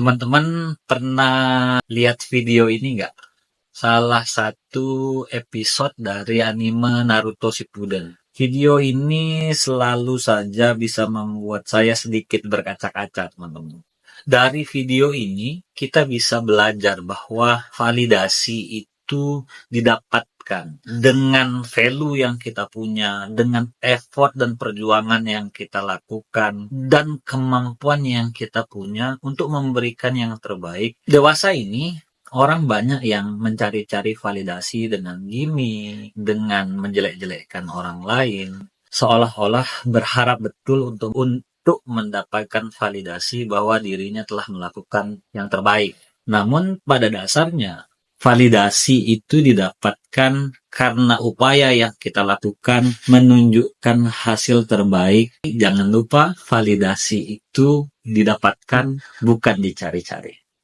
Teman-teman pernah lihat video ini nggak? Salah satu episode dari anime Naruto Shippuden. Video ini selalu saja bisa membuat saya sedikit berkaca-kaca, teman-teman. Dari video ini, kita bisa belajar bahwa validasi itu didapatkan dengan value yang kita punya, dengan effort dan perjuangan yang kita lakukan, dan kemampuan yang kita punya untuk memberikan yang terbaik. Dewasa ini, orang banyak yang mencari-cari validasi dengan gimmick, dengan menjelek-jelekkan orang lain, seolah-olah berharap betul untuk mendapatkan validasi bahwa dirinya telah melakukan yang terbaik. Namun pada dasarnya, validasi itu didapatkan karena upaya yang kita lakukan menunjukkan hasil terbaik. Jangan lupa, validasi itu didapatkan bukan dicari-cari.